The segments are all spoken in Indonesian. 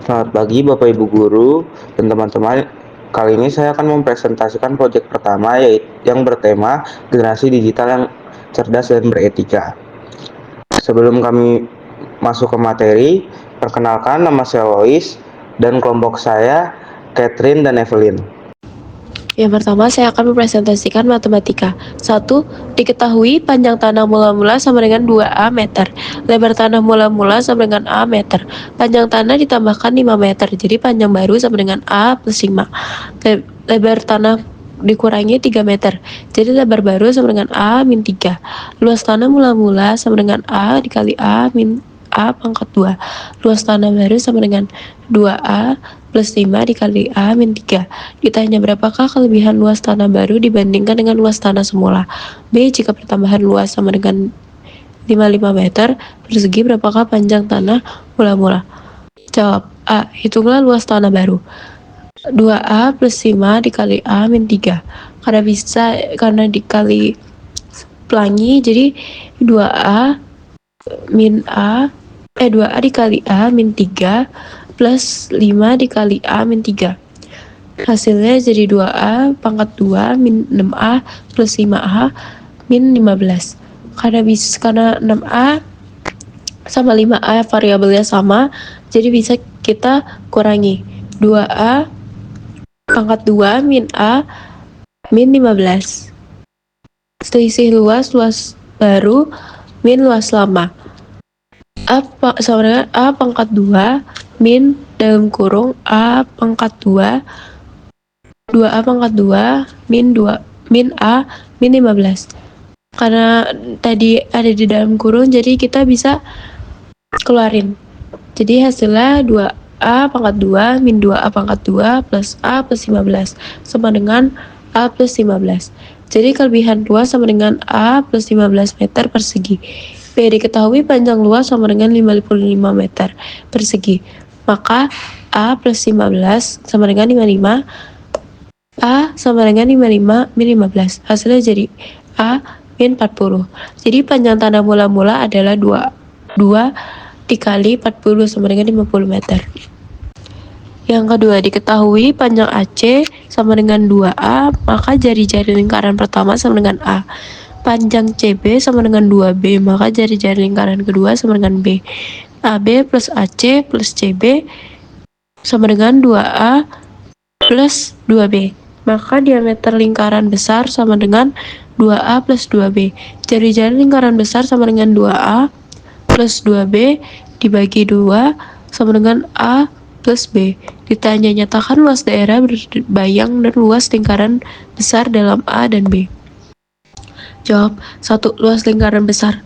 Selamat pagi Bapak Ibu Guru dan teman-teman. Kali ini saya akan mempresentasikan proyek pertama yang bertema generasi digital yang cerdas dan beretika. Sebelum kami masuk ke materi, perkenalkan nama saya Lois dan kelompok saya Catherine dan Evelyn. Yang pertama, saya akan mempresentasikan matematika. 1. Diketahui panjang tanah mula-mula sama dengan 2A meter. Lebar tanah mula-mula sama dengan A meter. Panjang tanah ditambahkan 5 meter. Jadi panjang baru sama dengan A plus 5. Lebar tanah dikurangi 3 meter. Jadi lebar baru sama dengan A min 3. Luas tanah mula-mula sama dengan A dikali A min A pangkat 2. Luas tanah baru sama dengan 2A plus 5 dikali A min 3. Ditanya berapakah kelebihan luas tanah baru dibandingkan dengan luas tanah semula. B. Jika pertambahan luas sama dengan 55 meter persegi, berapakah panjang tanah mula-mula? Jawab A. Hitunglah luas tanah baru. 2A plus 5 dikali A min 3. Karena dikali pelangi, jadi 2A min A 2A dikali A min 3 plus 5 dikali A min 3. Hasilnya jadi 2A pangkat 2 min 6A plus 5A min 15. Karena 6A sama 5A variabelnya sama, jadi bisa kita kurangi. 2A pangkat 2 min A min 15. Selisih luas baru min luas lama. A sama dengan A pangkat 2 min dalam kurung A pangkat 2 2A pangkat 2 min A min 15. Karena tadi ada di dalam kurung, jadi kita bisa keluarin. Jadi hasilnya 2A pangkat 2 min 2A pangkat 2 plus A plus 15 sama dengan A plus 15. Jadi kelebihan luas sama dengan A plus 15 meter persegi. B. Diketahui panjang luas sama dengan 55 meter persegi. Maka A plus 15 sama dengan 55. A sama dengan 55 min 15. Hasilnya jadi A min 40. Jadi panjang tanah mula-mula adalah 2 dikali 40 sama dengan 50 meter. Yang kedua, diketahui panjang AC sama dengan 2A, maka jari-jari lingkaran pertama sama dengan A. Panjang CB sama dengan 2B, maka jari-jari lingkaran kedua sama dengan B. AB plus AC plus CB sama dengan 2A plus 2B. Maka diameter lingkaran besar sama dengan 2A plus 2B. Jari-jari lingkaran besar sama dengan 2A plus 2B dibagi 2 sama dengan A plus B. Ditanya nyatakan luas daerah berbayang dan luas lingkaran besar dalam A dan B. Jawab. 1. Luas lingkaran besar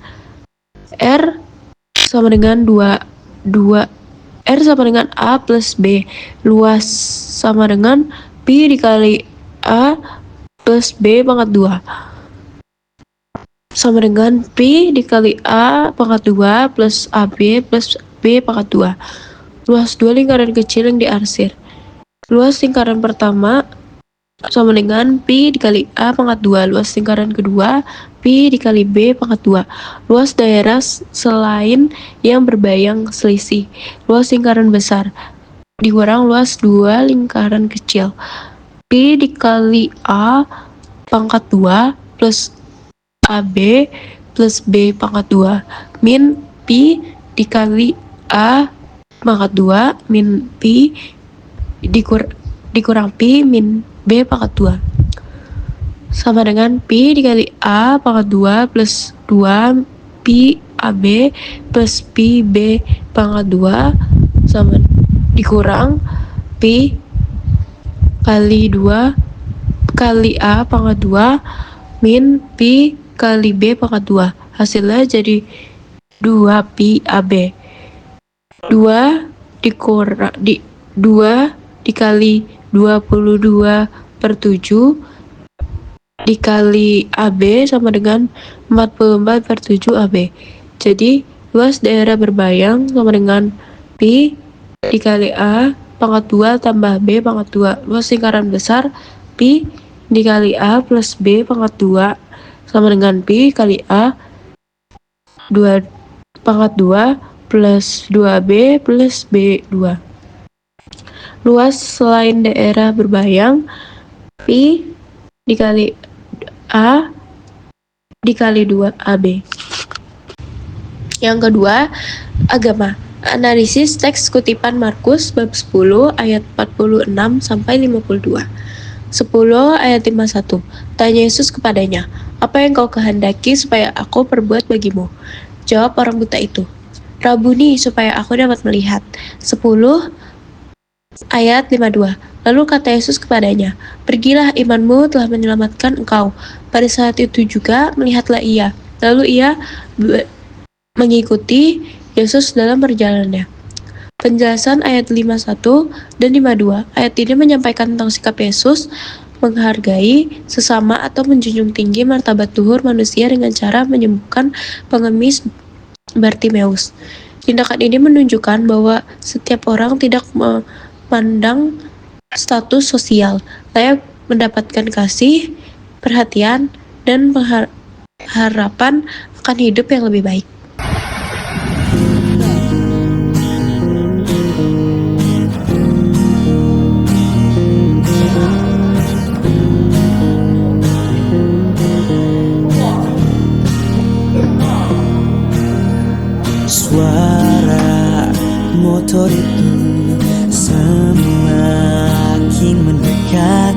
R sama dengan 2 R sama dengan A plus B. Luas sama dengan P dikali A plus B pangkat 2 sama dengan P dikali A pangkat 2 plus AB plus B pangkat 2. Luas 2 lingkaran kecil yang diarsir. Luas lingkaran pertama sama dengan P dikali A pangkat 2. Luas lingkaran kedua P dikali B pangkat 2. Luas daerah selain yang berbayang selisih. Luas lingkaran besar dikurang luas 2 lingkaran kecil. P dikali A pangkat 2 plus AB plus B pangkat 2 min P dikali A pangkat 2 min P dikurang P min B pangkat 2 sama dengan P dikali A pangkat 2 plus 2 P AB plus P B pangkat 2 sama dikurang P kali 2 kali A pangkat 2 min P kali B pangkat 2. Hasilnya jadi 2P AB. 2 dikali 22/7 dikali AB sama dengan 44/7 AB. Jadi luas daerah berbayang sama dengan P dikali A pangkat 2 tambah B pangkat 2. Luas lingkaran besar P dikali A plus B pangkat 2 sama dengan P kali A 2 pangkat 2 plus 2B plus B2. Luas selain daerah berbayang, Pi dikali A dikali 2 AB. Yang kedua, agama. Analisis teks kutipan Markus bab 10 ayat 46 sampai 52. 10 ayat 51. Tanya Yesus kepadanya, "Apa yang kau kehendaki supaya aku perbuat bagimu?" Jawab orang buta itu, "Rabuni, supaya aku dapat melihat." 10 ayat 52. Lalu kata Yesus kepadanya, "Pergilah, imanmu telah menyelamatkan engkau." Pada saat itu juga melihatlah ia. Lalu ia mengikuti Yesus dalam perjalanannya. Penjelasan ayat 51 dan 52. Ayat ini menyampaikan tentang sikap Yesus menghargai sesama atau menjunjung tinggi martabat luhur manusia dengan cara menyembuhkan pengemis Bartimeus. Tindakan ini menunjukkan bahwa setiap orang tidak memandang status sosial, layak mendapatkan kasih, perhatian, dan harapan akan hidup yang lebih baik. Suara motor itu semakin mendekat.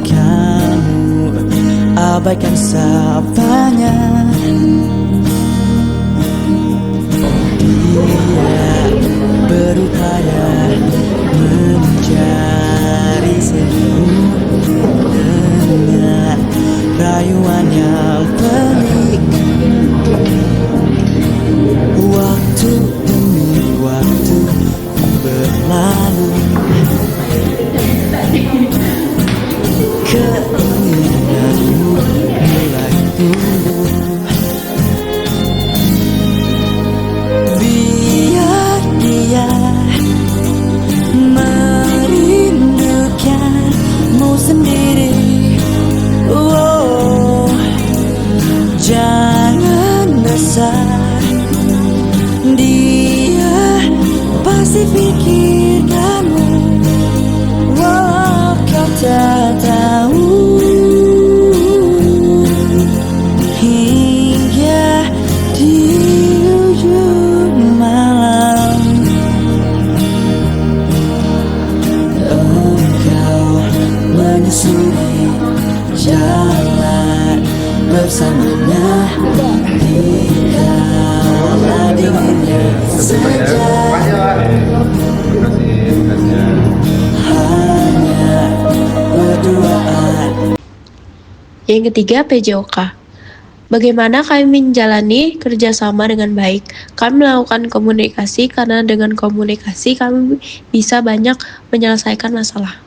Kamu abaikan sapanya. Dia berupaya mencari senyum dengan rayuan yang pelik. Waktu demi waktu berlalu, keinginanmu mulai tumbuh. Biar dia merindukanmu sendiri. Oh, jangan besar, dia pasti pikirkanmu. Oh, kau tak tahu hingga di ujung malam engkau menyusuri jalan bersamanya. Dikala dinginnya senja, hanya berduaan. Yang ketiga, PJOK. Bagaimana kami menjalani kerjasama dengan baik? Kami melakukan komunikasi karena dengan komunikasi kami bisa banyak menyelesaikan masalah.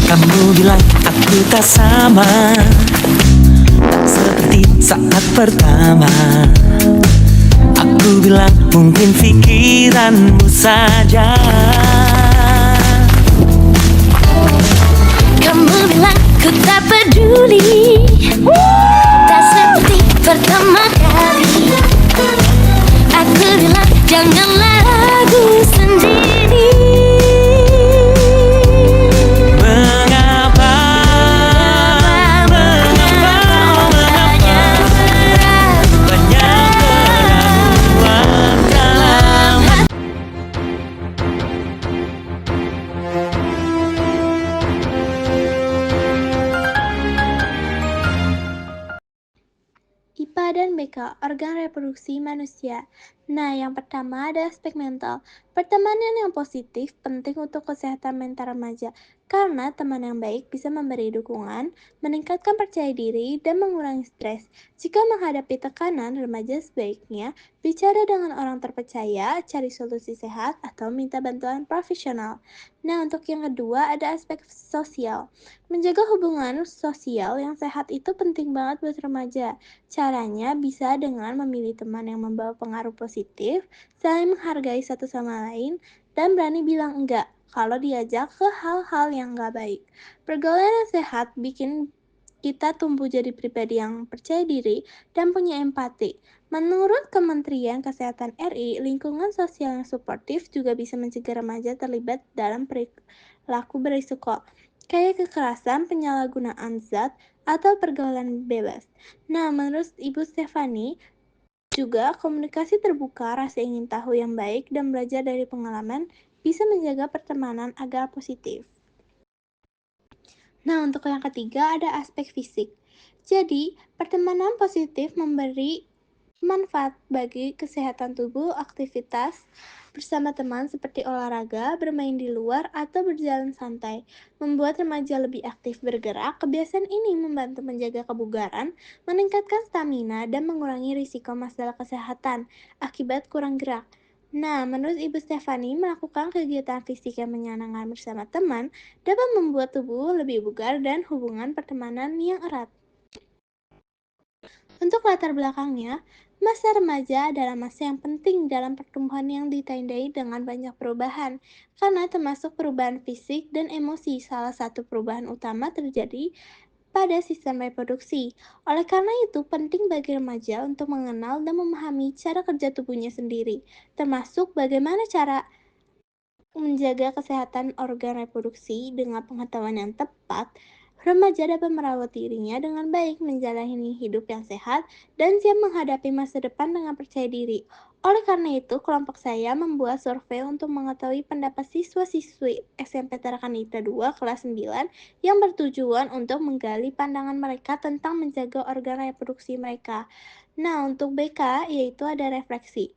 Kamu bilang aku tak sama, tak seperti saat pertama. Aku bilang mungkin pikiranmu saja. Kamu bilang ku tak peduli, tak seperti pertama kali. Aku bilang janganlah ragu sendiri. IPA dan BK, organ reproduksi manusia. Nah, yang pertama ada aspek mental. Pertemanan yang positif penting untuk kesehatan mental remaja, karena teman yang baik bisa memberi dukungan, meningkatkan percaya diri, dan mengurangi stres. Jika menghadapi tekanan, remaja sebaiknya bicara dengan orang terpercaya, cari solusi sehat, atau minta bantuan profesional. Nah, untuk yang kedua ada aspek sosial. Menjaga hubungan sosial yang sehat itu penting banget buat remaja. Caranya bisa dengan memilih teman yang membawa pengaruh positif, saling menghargai satu sama lain, dan berani bilang enggak kalau diajak ke hal-hal yang enggak baik. Pergaulan yang sehat bikin kita tumbuh jadi pribadi yang percaya diri dan punya empati. Menurut Kementerian Kesehatan RI, lingkungan sosial yang suportif juga bisa mencegah remaja terlibat dalam perilaku berisiko, kayak kekerasan, penyalahgunaan zat, atau pergaulan bebas. Nah, menurut Ibu Stefani, juga komunikasi terbuka, rasa ingin tahu yang baik, dan belajar dari pengalaman bisa menjaga pertemanan agar positif. Nah, untuk yang ketiga ada aspek fisik. Jadi, pertemanan positif memberi manfaat bagi kesehatan tubuh, aktivitas bersama teman seperti olahraga, bermain di luar, atau berjalan santai, membuat remaja lebih aktif bergerak. Kebiasaan ini membantu menjaga kebugaran, meningkatkan stamina, dan mengurangi risiko masalah kesehatan akibat kurang gerak. Nah, menurut Ibu Stefani, melakukan kegiatan fisik yang menyenangkan bersama teman dapat membuat tubuh lebih bugar dan hubungan pertemanan yang erat. Untuk latar belakangnya, masa remaja adalah masa yang penting dalam pertumbuhan yang ditandai dengan banyak perubahan, karena termasuk perubahan fisik dan emosi. Salah satu perubahan utama terjadi pada sistem reproduksi. Oleh karena itu, penting bagi remaja untuk mengenal dan memahami cara kerja tubuhnya sendiri, termasuk bagaimana cara menjaga kesehatan organ reproduksi. Dengan pengetahuan yang tepat, remaja dapat merawat dirinya dengan baik, menjalani hidup yang sehat, dan siap menghadapi masa depan dengan percaya diri. Oleh karena itu, kelompok saya membuat survei untuk mengetahui pendapat siswa-siswi SMP Tarakanita 2 kelas 9 yang bertujuan untuk menggali pandangan mereka tentang menjaga organ reproduksi mereka. Nah, untuk BK yaitu ada refleksi.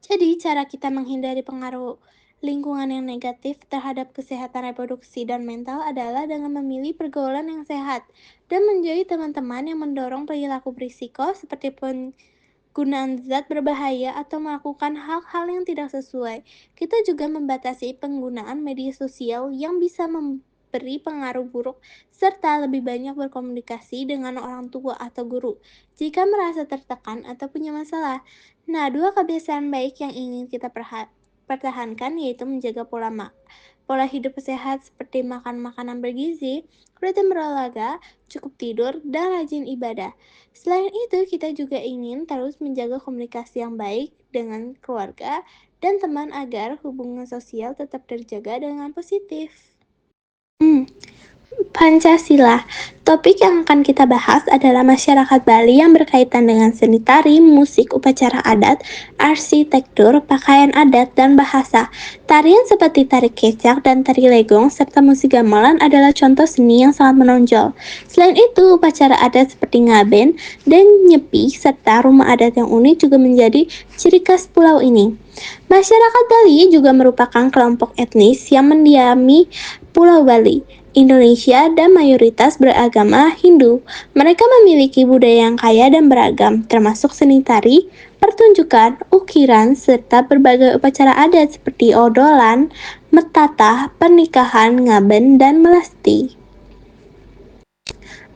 Jadi, cara kita menghindari pengaruh lingkungan yang negatif terhadap kesehatan reproduksi dan mental adalah dengan memilih pergaulan yang sehat dan menjauhi teman-teman yang mendorong perilaku berisiko seperti penggunaan zat berbahaya atau melakukan hal-hal yang tidak sesuai. Kita juga membatasi penggunaan media sosial yang bisa memberi pengaruh buruk serta lebih banyak berkomunikasi dengan orang tua atau guru jika merasa tertekan atau punya masalah. Nah, dua kebiasaan baik yang ingin kita pertahankan yaitu menjaga pola hidup sehat seperti makan makanan bergizi, rutin berolahraga, cukup tidur, dan rajin ibadah. Selain itu, kita juga ingin terus menjaga komunikasi yang baik dengan keluarga dan teman agar hubungan sosial tetap terjaga dengan positif. Pancasila. Topik yang akan kita bahas adalah masyarakat Bali yang berkaitan dengan seni tari, musik, upacara adat, arsitektur, pakaian adat, dan bahasa. Tarian seperti tari kecak dan tari legong serta musik gamelan adalah contoh seni yang sangat menonjol. Selain itu, upacara adat seperti ngaben dan nyepi serta rumah adat yang unik juga menjadi ciri khas pulau ini. Masyarakat Bali juga merupakan kelompok etnis yang mendiami Pulau Bali, Indonesia, dan mayoritas beragama Hindu. Mereka memiliki budaya yang kaya dan beragam, termasuk seni tari, pertunjukan, ukiran, serta berbagai upacara adat seperti odolan, metatah, pernikahan, ngaben, dan melasti.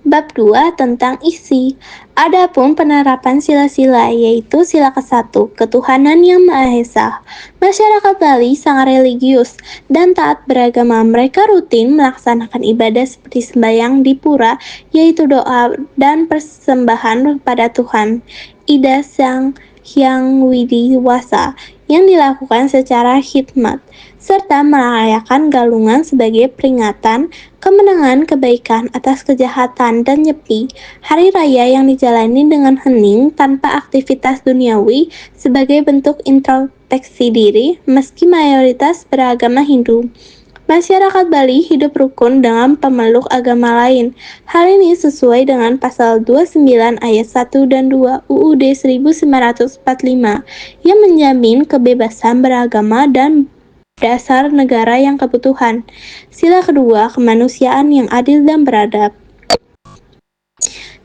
Bab 2 tentang isi. Adapun penerapan sila-sila yaitu sila ke-1, ketuhanan yang Maha Esa. Masyarakat Bali sangat religius dan taat beragama. Mereka rutin melaksanakan ibadah seperti sembahyang di pura, yaitu doa dan persembahan kepada Tuhan Ida Sang Hyang Widi Wasa yang dilakukan secara khidmat, serta merayakan galungan sebagai peringatan kemenangan kebaikan atas kejahatan, dan nyepi, hari raya yang dijalani dengan hening tanpa aktivitas duniawi sebagai bentuk introspeksi diri meski mayoritas beragama Hindu. Masyarakat Bali hidup rukun dengan pemeluk agama lain. Hal ini sesuai dengan pasal 29 ayat 1 dan 2 UUD 1945 yang menjamin kebebasan beragama dan dasar negara yang kebutuhan. Sila kedua, kemanusiaan yang adil dan beradab.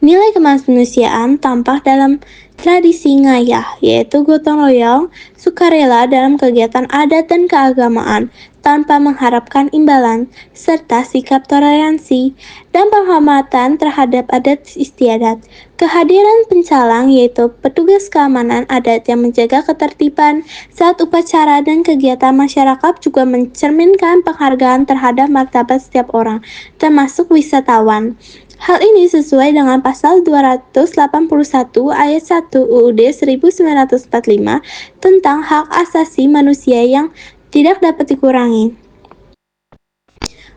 Nilai kemanusiaan tampak dalam tradisi ngayah, yaitu gotong royong, sukarela dalam kegiatan adat dan keagamaan, tanpa mengharapkan imbalan, serta sikap toleransi dan penghormatan terhadap adat istiadat. Kehadiran pencalang, yaitu petugas keamanan adat yang menjaga ketertiban saat upacara dan kegiatan masyarakat, juga mencerminkan penghargaan terhadap martabat setiap orang, termasuk wisatawan. Hal ini sesuai dengan pasal 281 ayat 1 UUD 1945 tentang hak asasi manusia yang tidak dapat dikurangi.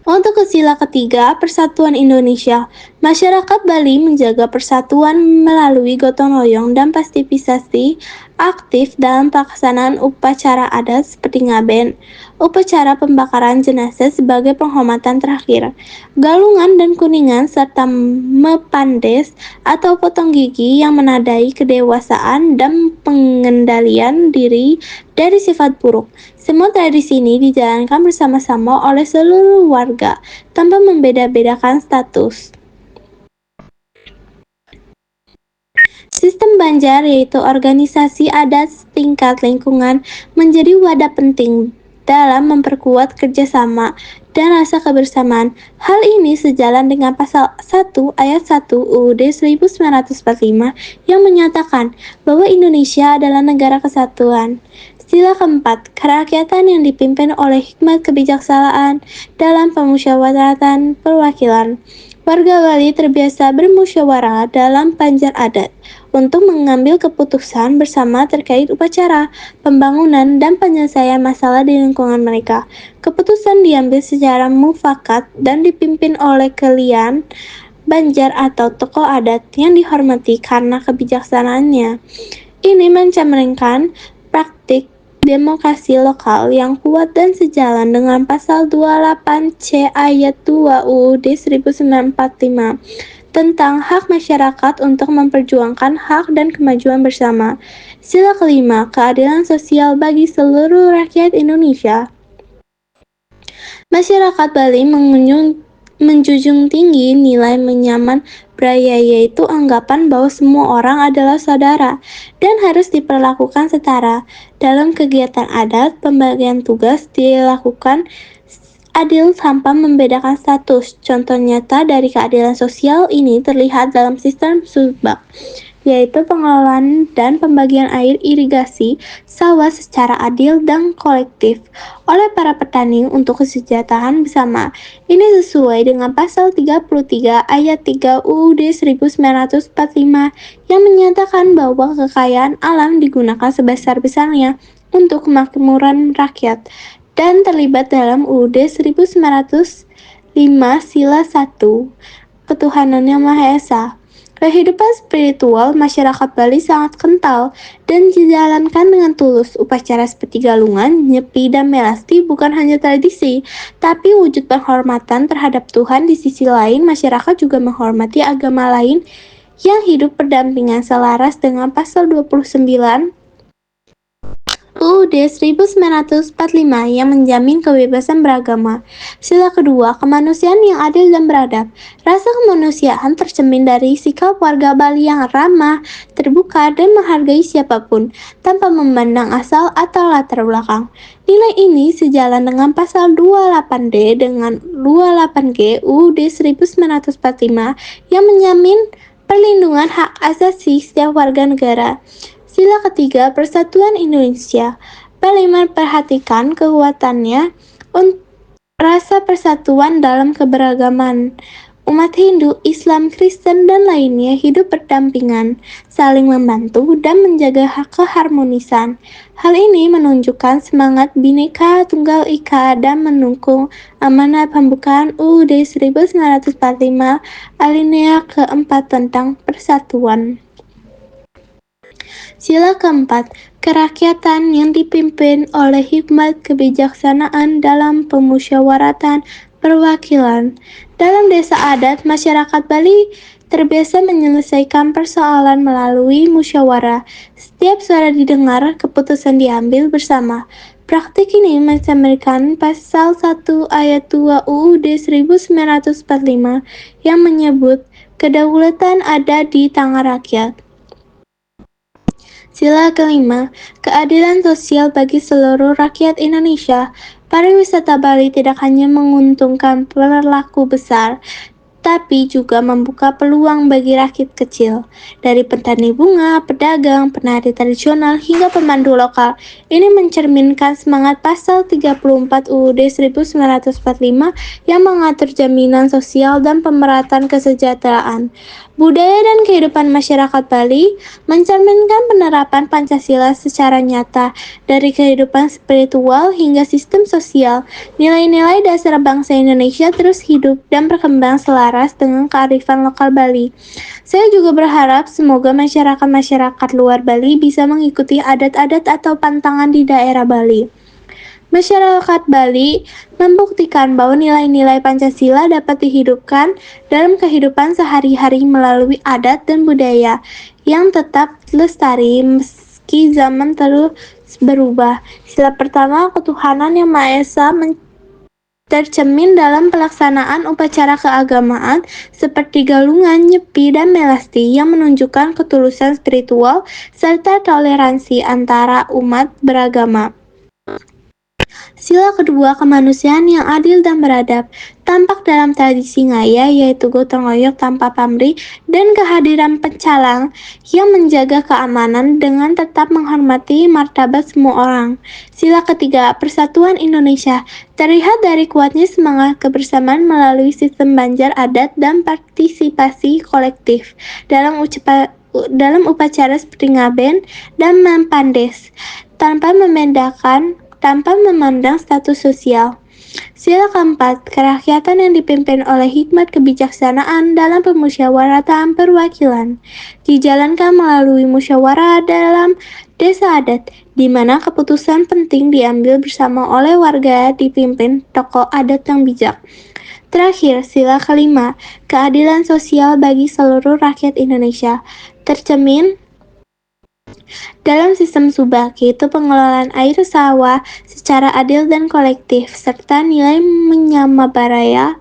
Untuk sila ketiga, Persatuan Indonesia. Masyarakat Bali menjaga persatuan melalui gotong royong dan partisipasi aktif dalam pelaksanaan upacara adat seperti ngaben, upacara pembakaran jenazah sebagai penghormatan terakhir, galungan dan kuningan, serta mepandes atau potong gigi yang menandai kedewasaan dan pengendalian diri dari sifat buruk. Semua tradisi ini dijalankan bersama-sama oleh seluruh warga tanpa membeda-bedakan status. Sistem Banjar, yaitu organisasi adat tingkat lingkungan, menjadi wadah penting dalam memperkuat kerjasama dan rasa kebersamaan. Hal ini sejalan dengan pasal 1 ayat 1 UUD 1945 yang menyatakan bahwa Indonesia adalah negara kesatuan. Sila keempat, kerakyatan yang dipimpin oleh hikmat kebijaksanaan dalam pemusyawaratan perwakilan. Warga Bali terbiasa bermusyawarah dalam panjar adat untuk mengambil keputusan bersama terkait upacara, pembangunan, dan penyelesaian masalah di lingkungan mereka. Keputusan diambil secara mufakat dan dipimpin oleh kalian Banjar atau tokoh adat yang dihormati karena kebijaksanaannya. Ini mencerminkan praktik demokrasi lokal yang kuat dan sejalan dengan pasal 28C ayat 2 UUD 1945 tentang hak masyarakat untuk memperjuangkan hak dan kemajuan bersama. Sila kelima, keadilan sosial bagi seluruh rakyat Indonesia. Masyarakat Bali menjunjung tinggi nilai menyaman budaya, yaitu anggapan bahwa semua orang adalah saudara dan harus diperlakukan setara. Dalam kegiatan adat, pembagian tugas dilakukan adil tanpa membedakan status. Contoh nyata dari keadilan sosial ini terlihat dalam sistem Subak, yaitu pengelolaan dan pembagian air irigasi sawah secara adil dan kolektif oleh para petani untuk kesejahteraan bersama. Ini sesuai dengan pasal 33 ayat 3 UUD 1945 yang menyatakan bahwa kekayaan alam digunakan sebesar-besarnya untuk kemakmuran rakyat dan terlibat dalam UUD 1905 sila 1 Ketuhanan Yang Maha Esa. Kehidupan spiritual masyarakat Bali sangat kental dan dijalankan dengan tulus. Upacara seperti galungan, nyepi, dan melasti bukan hanya tradisi, tapi wujud penghormatan terhadap Tuhan. Di sisi lain, masyarakat juga menghormati agama lain yang hidup berdampingan selaras dengan pasal 29 UUD 1945 yang menjamin kebebasan beragama. Sila kedua, kemanusiaan yang adil dan beradab. Rasa kemanusiaan tercermin dari sikap warga Bali yang ramah, terbuka, dan menghargai siapapun, tanpa memandang asal atau latar belakang. Nilai ini sejalan dengan pasal 28D dengan 28G UUD 1945 yang menjamin perlindungan hak asasi setiap warga negara. Sila ketiga, Persatuan Indonesia. Bali memperhatikan kekuatannya rasa persatuan dalam keberagaman. Umat Hindu, Islam, Kristen, dan lainnya hidup berdampingan, saling membantu, dan menjaga keharmonisan. Hal ini menunjukkan semangat Bhinneka Tunggal Ika dan mendukung amanah pembukaan UUD 1945 alinea keempat tentang persatuan. Sila keempat, kerakyatan yang dipimpin oleh hikmat kebijaksanaan dalam pemusyawaratan perwakilan. Dalam desa adat, masyarakat Bali terbiasa menyelesaikan persoalan melalui musyawarah. Setiap suara didengar, keputusan diambil bersama. Praktik ini mencerminkan pasal 1 ayat 2 UUD 1945 yang menyebut kedaulatan ada di tangan rakyat. Sila kelima, keadilan sosial bagi seluruh rakyat Indonesia. Pariwisata Bali tidak hanya menguntungkan pelaku besar, tapi juga membuka peluang bagi rakyat kecil. Dari petani bunga, pedagang, penari tradisional, hingga pemandu lokal. Ini mencerminkan semangat pasal 34 UUD 1945 yang mengatur jaminan sosial dan pemerataan kesejahteraan. Budaya dan kehidupan masyarakat Bali mencerminkan penerapan Pancasila secara nyata dari kehidupan spiritual hingga sistem sosial. Nilai-nilai dasar bangsa Indonesia terus hidup dan berkembang selaras dengan kearifan lokal Bali. Saya juga berharap semoga masyarakat luar Bali bisa mengikuti adat-adat atau pantangan di daerah Bali. Masyarakat Bali membuktikan bahwa nilai-nilai Pancasila dapat dihidupkan dalam kehidupan sehari-hari melalui adat dan budaya yang tetap lestari meski zaman terus berubah. Sila pertama, ketuhanan yang Maha Esa tercermin dalam pelaksanaan upacara keagamaan seperti galungan, nyepi, dan melasti yang menunjukkan ketulusan spiritual serta toleransi antara umat beragama. Sila kedua, kemanusiaan yang adil dan beradab, tampak dalam tradisi Ngaya yaitu gotong royong tanpa pamrih dan kehadiran pencalang yang menjaga keamanan dengan tetap menghormati martabat semua orang. Sila ketiga, persatuan Indonesia, terlihat dari kuatnya semangat kebersamaan melalui sistem banjar adat dan partisipasi kolektif dalam upacara seperti ngaben dan mempandes tanpa memandang status sosial. Sila keempat, kerakyatan yang dipimpin oleh hikmat kebijaksanaan dalam pemusyawaratan perwakilan, dijalankan melalui musyawarah dalam desa adat, di mana keputusan penting diambil bersama oleh warga dipimpin tokoh adat yang bijak. Terakhir, sila kelima, keadilan sosial bagi seluruh rakyat Indonesia, tercermin dalam sistem subak, yaitu pengelolaan air sawah secara adil dan kolektif, serta nilai menyamabaraya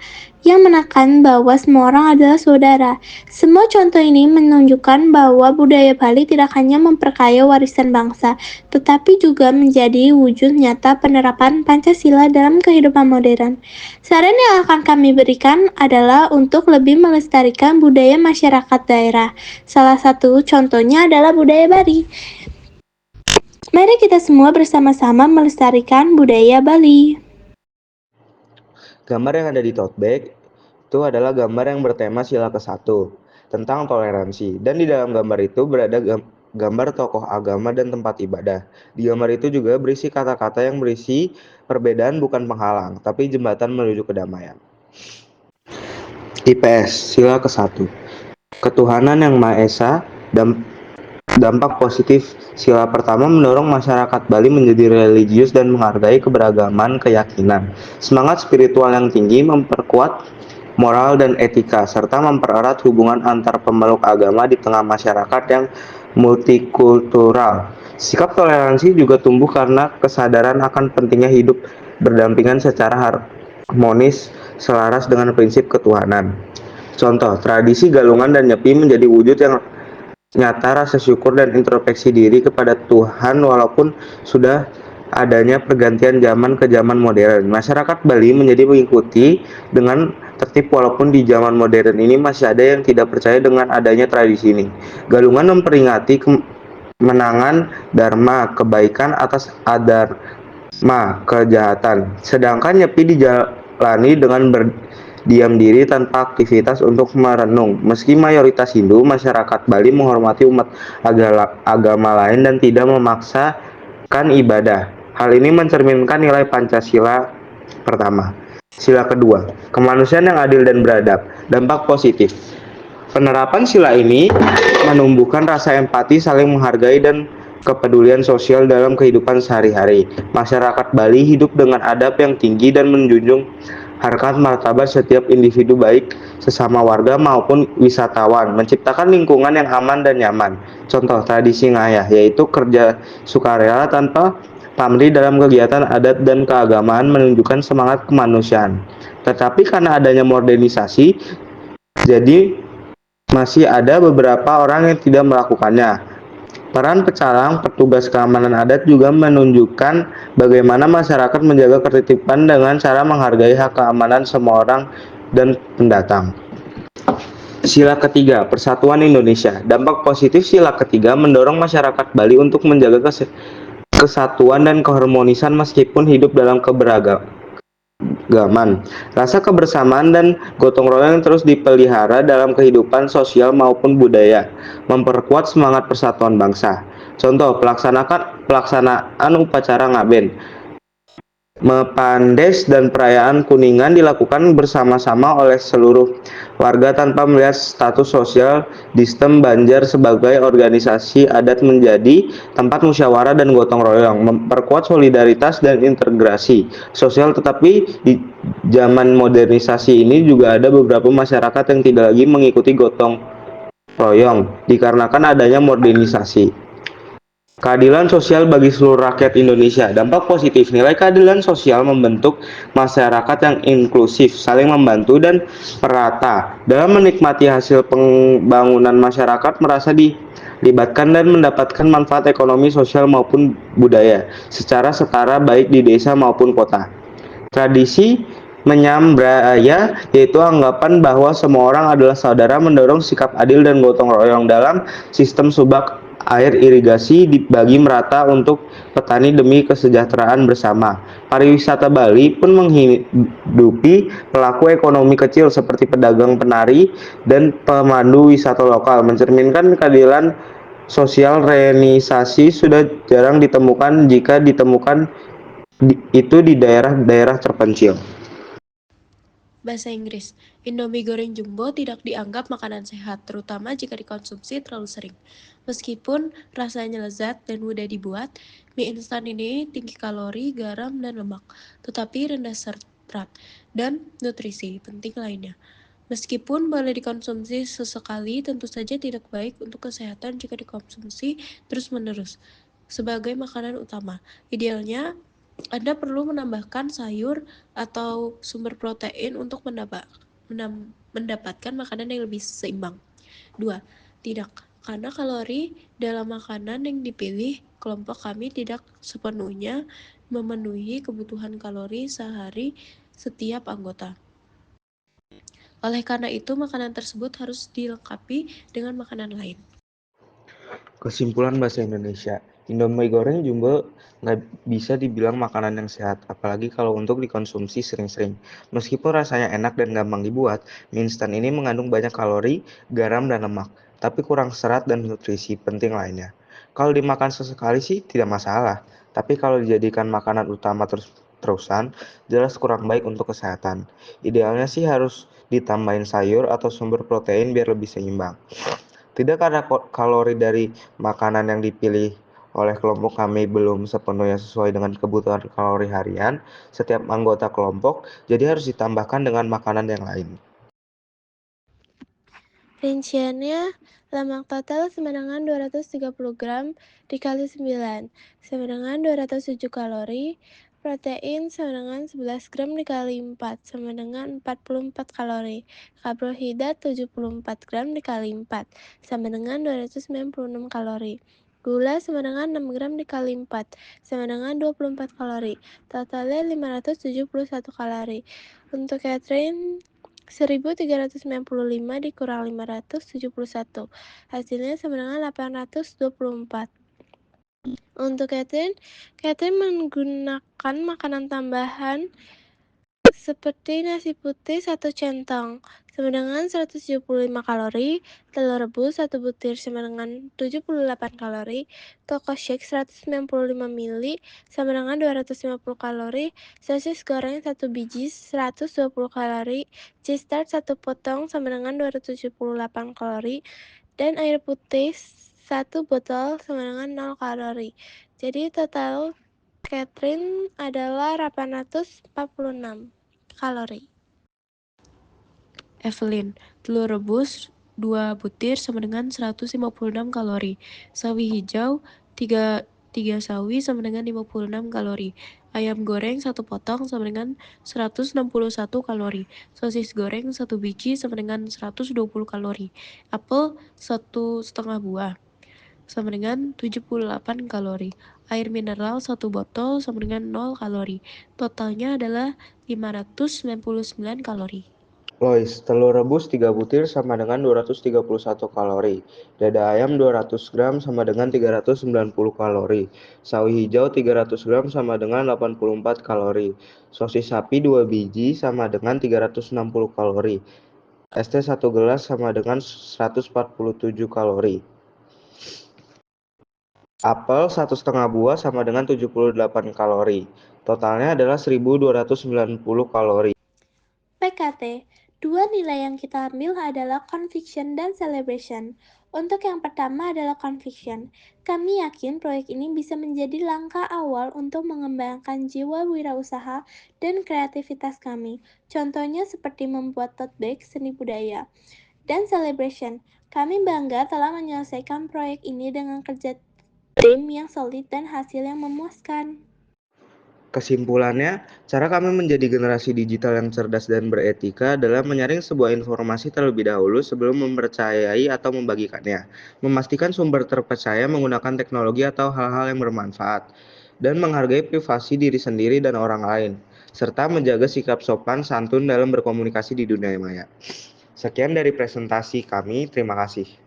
yang menekan bahwa semua orang adalah saudara. Semua contoh ini menunjukkan bahwa budaya Bali tidak hanya memperkaya warisan bangsa, tetapi juga menjadi wujud nyata penerapan Pancasila dalam kehidupan modern. Saran yang akan kami berikan adalah untuk lebih melestarikan budaya masyarakat daerah. Salah satu contohnya adalah budaya Bali. Mari kita semua bersama-sama melestarikan budaya Bali. Gambar yang ada di tote bag itu adalah gambar yang bertema sila ke-1 tentang toleransi, dan di dalam gambar itu berada gambar tokoh agama dan tempat ibadah. Di gambar itu juga berisi kata-kata yang berisi perbedaan bukan penghalang, tapi jembatan menuju kedamaian. IPS sila ke-1, ketuhanan yang Maha Esa. Dampak positif sila pertama mendorong masyarakat Bali menjadi religius dan menghargai keberagaman keyakinan. Semangat spiritual yang tinggi memperkuat moral dan etika, serta mempererat hubungan antar pemeluk agama di tengah masyarakat yang multikultural. Sikap toleransi juga tumbuh karena kesadaran akan pentingnya hidup berdampingan secara harmonis selaras dengan prinsip ketuhanan. Contoh, tradisi galungan dan nyepi menjadi wujud yang nyata rasa syukur dan introspeksi diri kepada Tuhan walaupun sudah adanya pergantian zaman ke zaman modern. Masyarakat Bali menjadi mengikuti dengan tertib walaupun di zaman modern ini masih ada yang tidak percaya dengan adanya tradisi ini. Galungan memperingati kemenangan dharma, kebaikan atas adharma, kejahatan. Sedangkan nyepi dijalani dengan diam diri tanpa aktivitas untuk merenung. Meski mayoritas Hindu, masyarakat Bali menghormati umat agama lain dan tidak memaksakan ibadah. Hal ini mencerminkan nilai Pancasila pertama. Sila kedua, kemanusiaan yang adil dan beradab. Dampak positif. Penerapan sila ini menumbuhkan rasa empati, saling menghargai, dan kepedulian sosial dalam kehidupan sehari-hari. Masyarakat Bali hidup dengan adab yang tinggi dan menjunjung harkat martabat setiap individu baik sesama warga maupun wisatawan, menciptakan lingkungan yang aman dan nyaman. Contoh tradisi ngayah yaitu kerja sukarela tanpa pamrih dalam kegiatan adat dan keagamaan menunjukkan semangat kemanusiaan. Tetapi karena adanya modernisasi, jadi masih ada beberapa orang yang tidak melakukannya. Peran pecalang petugas keamanan adat juga menunjukkan bagaimana masyarakat menjaga ketertiban dengan cara menghargai hak keamanan semua orang dan pendatang. Sila ketiga, Persatuan Indonesia. Dampak positif sila ketiga mendorong masyarakat Bali untuk menjaga kesatuan dan keharmonisan meskipun hidup dalam keberagaman. Rasa kebersamaan dan gotong royong terus dipelihara dalam kehidupan sosial maupun budaya, memperkuat semangat persatuan bangsa. Contoh, pelaksanaan upacara ngaben, Mepandes dan perayaan Kuningan dilakukan bersama-sama oleh seluruh warga tanpa melihat status sosial. Sistem Banjar sebagai organisasi adat menjadi tempat musyawarah dan gotong royong, memperkuat solidaritas dan integrasi sosial. Tetapi di zaman modernisasi ini juga ada beberapa masyarakat yang tidak lagi mengikuti gotong royong dikarenakan adanya modernisasi. Keadilan sosial bagi seluruh rakyat Indonesia. Dampak positif, nilai keadilan sosial membentuk masyarakat yang inklusif, saling membantu dan merata. Dalam menikmati hasil pembangunan, masyarakat merasa dilibatkan dan mendapatkan manfaat ekonomi, sosial maupun budaya secara setara baik di desa maupun kota. Tradisi menyambraya, yaitu anggapan bahwa semua orang adalah saudara, mendorong sikap adil dan gotong royong dalam sistem subak air irigasi dibagi merata untuk petani demi kesejahteraan bersama. Pariwisata Bali pun menghidupi pelaku ekonomi kecil seperti pedagang, penari, dan pemandu wisata lokal, mencerminkan keadilan sosial. Renisasi sudah jarang ditemukan, jika ditemukan itu di daerah-daerah terpencil. Bahasa Inggris, Indomie goreng jumbo tidak dianggap makanan sehat, terutama jika dikonsumsi terlalu sering. Meskipun rasanya lezat dan mudah dibuat, mie instan ini tinggi kalori, garam, dan lemak, tetapi rendah serat dan nutrisi penting lainnya. Meskipun boleh dikonsumsi sesekali, tentu saja tidak baik untuk kesehatan jika dikonsumsi terus-menerus sebagai makanan utama. Idealnya, Anda perlu menambahkan sayur atau sumber protein untuk mendapatkan makanan yang lebih seimbang. 2. Tidak, karena kalori dalam makanan yang dipilih kelompok kami tidak sepenuhnya memenuhi kebutuhan kalori sehari setiap anggota. Oleh karena itu, makanan tersebut harus dilengkapi dengan makanan lain. Kesimpulan bahasa Indonesia, Indomie goreng jumbo nggak bisa dibilang makanan yang sehat, apalagi kalau untuk dikonsumsi sering-sering. Meskipun rasanya enak dan gampang dibuat, mie instan ini mengandung banyak kalori, garam, dan lemak, tapi kurang serat dan nutrisi penting lainnya. Kalau dimakan sesekali sih tidak masalah, tapi kalau dijadikan makanan utama terus-terusan, jelas kurang baik untuk kesehatan. Idealnya sih harus ditambahin sayur atau sumber protein biar lebih seimbang. Tidak karena kalori dari makanan yang dipilih oleh kelompok kami belum sepenuhnya sesuai dengan kebutuhan kalori harian setiap anggota kelompok, jadi harus ditambahkan dengan makanan yang lain. Rinciannya, lemak total sama dengan 230 gram dikali 9, sama dengan 207 kalori. Protein sama dengan 11 gram dikali 4, sama dengan 44 kalori. Karbohidrat 74 gram dikali 4, sama dengan 296 kalori. Gula sama dengan 6 gram dikali 4, sama dengan 24 kalori. Totalnya 571 kalori. Untuk Catherine, 1395 dikurang 571, hasilnya sama dengan 824. Untuk Catherine menggunakan makanan tambahan seperti nasi putih 1 centong sama dengan 175 kalori, telur rebus 1 butir sama dengan 78 kalori, Coco Shake 195 ml sama dengan 250 kalori, sosis goreng 1 biji 120 kalori, cheese tart 1 potong sama dengan 278 kalori, dan air putih 1 botol sama dengan 0 kalori. Jadi total Catherine adalah 846 kalori. Evelyn, telur rebus 2 butir sama dengan 156 kalori. Sawi hijau 3 sawi sama dengan 56 kalori. Ayam goreng 1 potong sama dengan 161 kalori. Sosis goreng 1 biji sama dengan 120 kalori. Apel 1,5 buah sama dengan 78 kalori. Air mineral 1 botol sama dengan 0 kalori. Totalnya adalah 599 kalori. Lois, telur rebus 3 butir sama dengan 231 kalori. Dada ayam 200 gram sama dengan 390 kalori. Sawi hijau 300 gram sama dengan 84 kalori. Sosis sapi 2 biji sama dengan 360 kalori. Es teh 1 gelas sama dengan 147 kalori. Apel 1,5 buah sama dengan 78 kalori. Totalnya adalah 1290 kalori. PKT, dua nilai yang kita ambil adalah conviction dan celebration. Untuk yang pertama adalah conviction. Kami yakin proyek ini bisa menjadi langkah awal untuk mengembangkan jiwa wirausaha dan kreativitas kami. Contohnya seperti membuat tote bag seni budaya. Dan celebration, kami bangga telah menyelesaikan proyek ini dengan kerja tim yang solid dan hasil yang memuaskan. Kesimpulannya, cara kami menjadi generasi digital yang cerdas dan beretika adalah menyaring sebuah informasi terlebih dahulu sebelum mempercayai atau membagikannya, memastikan sumber terpercaya menggunakan teknologi atau hal-hal yang bermanfaat, dan menghargai privasi diri sendiri dan orang lain, serta menjaga sikap sopan santun dalam berkomunikasi di dunia maya. Sekian dari presentasi kami, terima kasih.